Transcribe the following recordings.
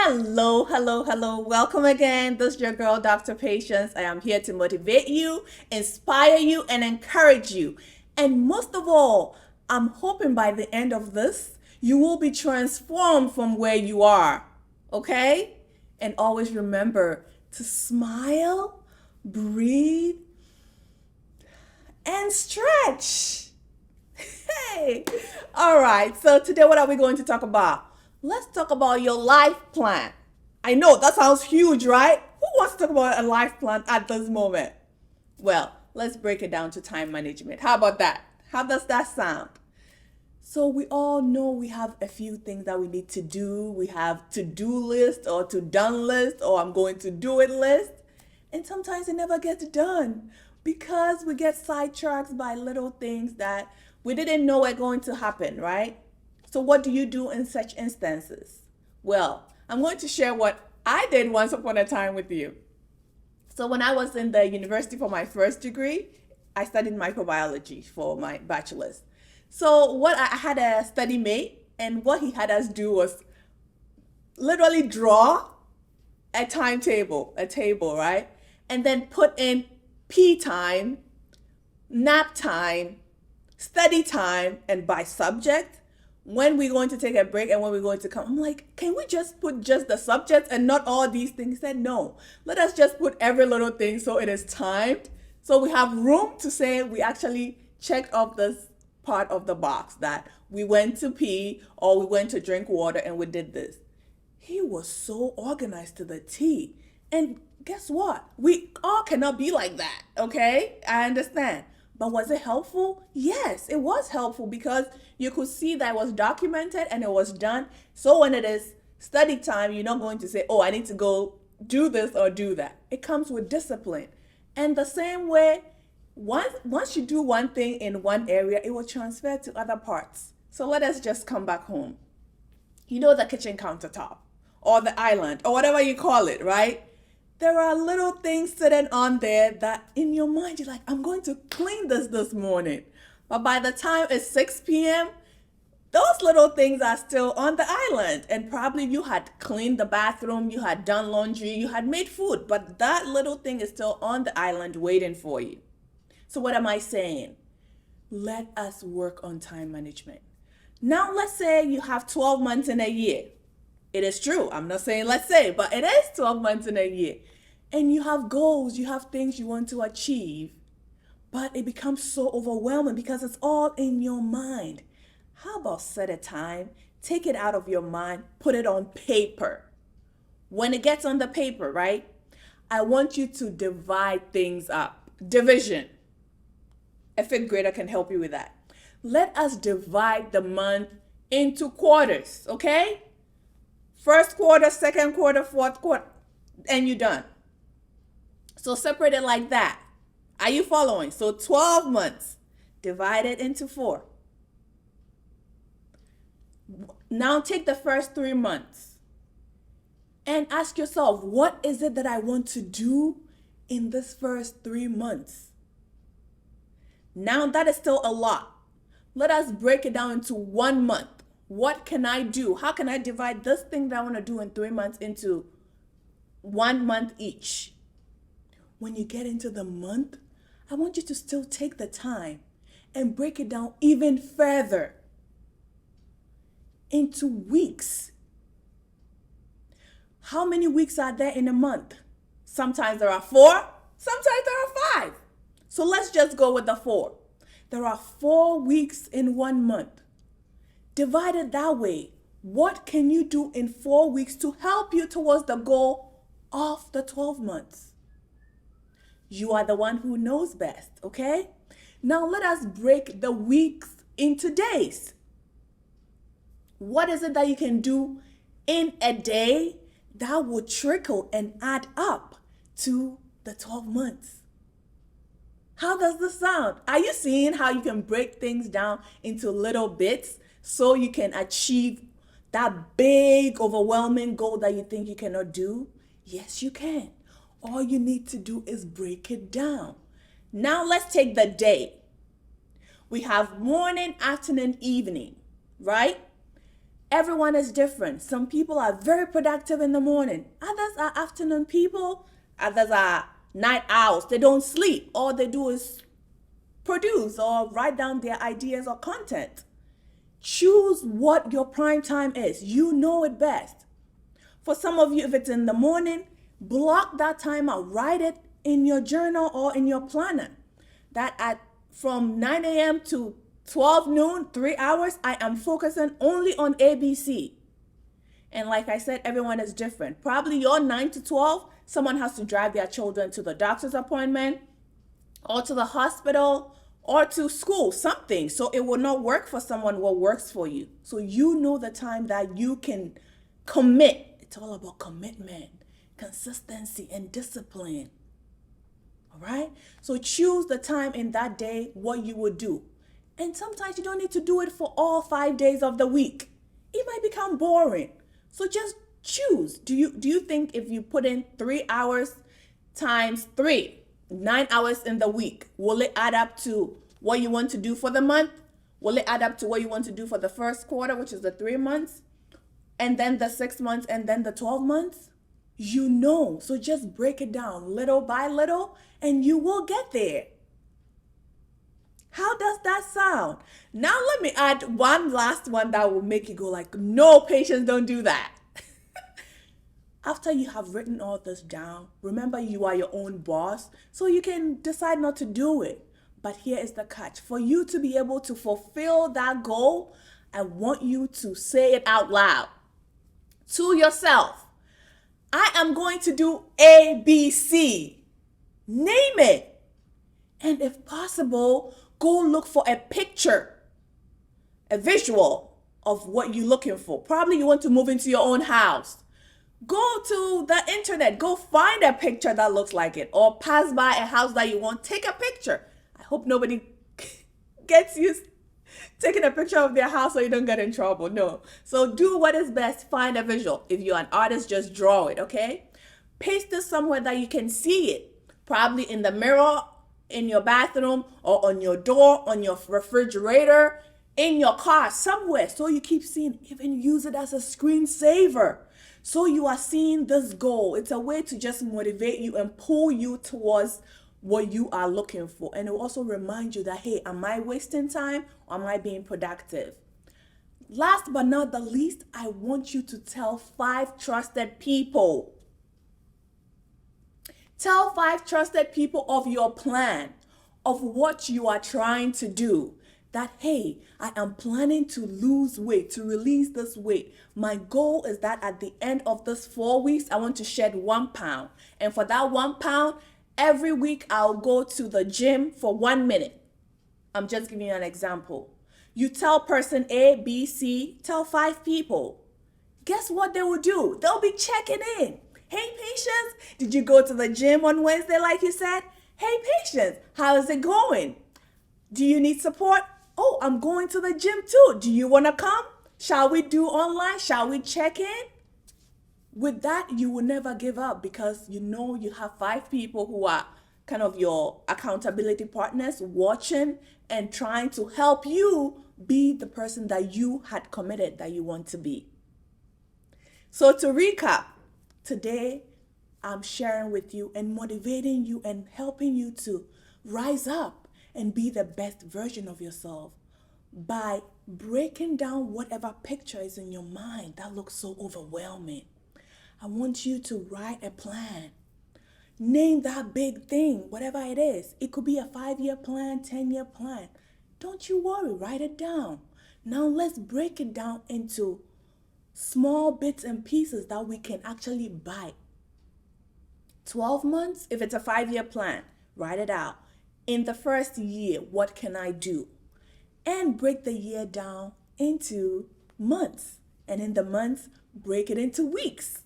Hello, hello, hello. Welcome again. This is your girl, Dr. Patience. I am here to motivate you, inspire you, and encourage you. And most of all, I'm hoping by the end of this, you will be transformed from where you are. Okay? And always remember to smile, breathe, and stretch. Hey, all right. So today, what are we going to talk about? Let's talk about your life plan. I know that sounds huge, right? Who wants to talk about a life plan at this moment? Well, let's break it down to time management. How about that? How does that sound? So we all know we have a few things that we need to do. We have to-do list or to-done list or I'm going to do it list. And sometimes it never gets done because we get sidetracked by little things that we didn't know were going to happen, right? So what do you do in such instances? Well, I'm going to share what I did once upon a time with you. So when I was in the university for my first degree, I studied microbiology for my bachelor's. So what I had a study mate, and what he had us do was literally draw a timetable, a table, right? And then put in pee time, nap time, study time, and by subject, when we're going to take a break and when we're going to come. I'm like, can we just put just the subjects and not all these things? He said, no, let us just put every little thing so it is timed. So we have room to say we actually checked off this part of the box that we went to pee or we went to drink water and we did this. He was so organized to the T. And guess what? We all cannot be like that, okay? I understand. But was it helpful? Yes, it was helpful because you could see that it was documented and it was done. So when it is study time, you're not going to say, oh, I need to go do this or do that. It comes with discipline. And the same way, once you do one thing in one area, it will transfer to other parts. So let us just come back home. You know, the kitchen countertop or the island or whatever you call it, right? There are little things sitting on there that in your mind you're like, I'm going to clean this morning. But by the time it's 6 p.m., those little things are still on the island. And probably you had cleaned the bathroom, you had done laundry, you had made food, but that little thing is still on the island waiting for you. So what am I saying? Let us work on time management. Now let's say you have 12 months in a year. It is true. I'm not saying let's say, but it is 12 months in a year. And you have goals, you have things you want to achieve. But it becomes so overwhelming because it's all in your mind. How about set a time, take it out of your mind, put it on paper. When it gets on the paper, right? I want you to divide things up. Division. A fifth grader can help you with that. Let us divide the month into quarters, okay? First quarter, second quarter, fourth quarter, and you're done. So separate it like that. Are you following? So 12 months divided into 4. Now take the first 3 months and ask yourself, what is it that I want to do in this first 3 months? Now that is still a lot. Let us break it down into 1 month. What can I do? How can I divide this thing that I want to do in 3 months into 1 month each? When you get into the month, I want you to still take the time and break it down even further into weeks. How many weeks are there in a month? Sometimes there are 4, sometimes there are 5. So let's just go with the 4. There are 4 weeks in 1 month. Divide it that way. What can you do in 4 weeks to help you towards the goal of the 12 months? You are the one who knows best, okay? Now let us break the weeks into days. What is it that you can do in a day that will trickle and add up to the 12 months? How does this sound? Are you seeing how you can break things down into little bits so you can achieve that big, overwhelming goal that you think you cannot do? Yes, you can. All you need to do is break it down. Now let's take the day. We have morning, afternoon, evening, right? Everyone is different. Some people are very productive in the morning. Others are afternoon people. Others are night owls. They don't sleep. All they do is produce or write down their ideas or content. Choose what your prime time is. You know it best. For some of you, if it's in the morning, block that time out. Write it in your journal or in your planner. That at from 9 a.m. to 12 noon, 3 hours, I am focusing only on ABC. And like I said, everyone is different. Probably your 9 to 12, someone has to drive their children to the doctor's appointment or to the hospital or to school, something. So it will not work for someone what works for you. So you know the time that you can commit. It's all about commitment, consistency, and discipline. All right? So choose the time in that day what you would do. And sometimes you don't need to do it for all 5 days of the week. It might become boring. So just choose. Do you think if you put in 3 hours times 3, 9 hours in the week, will it add up to what you want to do for the month? Will it add up to what you want to do for the first quarter, which is the 3 months? And then the 6 months and then the 12 months? You know. So just break it down little by little and you will get there. How does that sound? Now let me add one last one that will make you go like, no, Patience, don't do that. After you have written all this down, remember you are your own boss, so you can decide not to do it. But here is the catch. For you to be able to fulfill that goal, I want you to say it out loud to yourself. I am going to do ABC. Name it. And if possible, go look for a picture, a visual of what you're looking for. Probably you want to move into your own house. Go to the internet, go find a picture that looks like it, or pass by a house that you want, take a picture. I hope nobody gets you taking a picture of their house so you don't get in trouble. No. So do what is best, find a visual. If you're an artist, just draw it, okay? Paste this somewhere that you can see it. Probably in the mirror, in your bathroom, or on your door, on your refrigerator, in your car, somewhere. So you keep seeing, even use it as a screensaver. So you are seeing this goal. It's a way to just motivate you and pull you towards what you are looking for. And it will also remind you that, hey, am I wasting time or am I being productive? Last but not the least, I want you to tell 5 trusted people. Tell 5 trusted people of your plan, of what you are trying to do. That, hey, I am planning to lose weight, to release this weight. My goal is that at the end of this 4 weeks, I want to shed 1 pound. And for that 1 pound, every week I'll go to the gym for 1 minute. I'm just giving you an example. You tell person A, B, C, tell 5 people. Guess what they will do? They'll be checking in. Hey, Patience, did you go to the gym on Wednesday like you said? Hey, Patience, how is it going? Do you need support? Oh, I'm going to the gym too. Do you want to come? Shall we do online? Shall we check in? With that, you will never give up because you know you have 5 people who are kind of your accountability partners watching and trying to help you be the person that you had committed that you want to be. So to recap, today I'm sharing with you and motivating you and helping you to rise up and be the best version of yourself by breaking down whatever picture is in your mind that looks so overwhelming. I want you to write a plan. Name that big thing, whatever it is. It could be a 5-year plan, 10-year plan. Don't you worry, write it down. Now let's break it down into small bits and pieces that we can actually bite. 12 months, if it's a 5-year plan, write it out. In the first year, what can I do? And break the year down into months. And in the months, break it into weeks.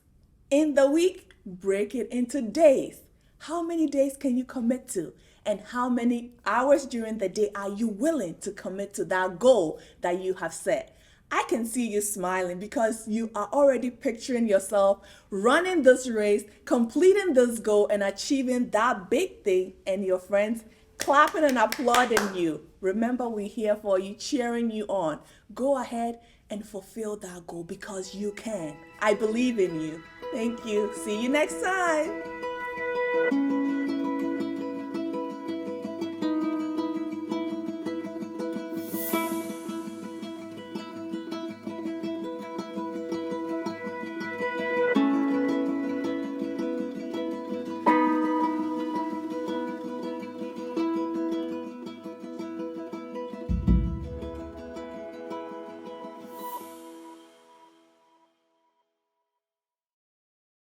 In the week, break it into days. How many days can you commit to? And how many hours during the day are you willing to commit to that goal that you have set? I can see you smiling because you are already picturing yourself running this race, completing this goal, and achieving that big thing, and your friends clapping and applauding you. Remember, we're here for you, cheering you on. Go ahead and fulfill that goal because you can. I believe in you. Thank you. See you next time.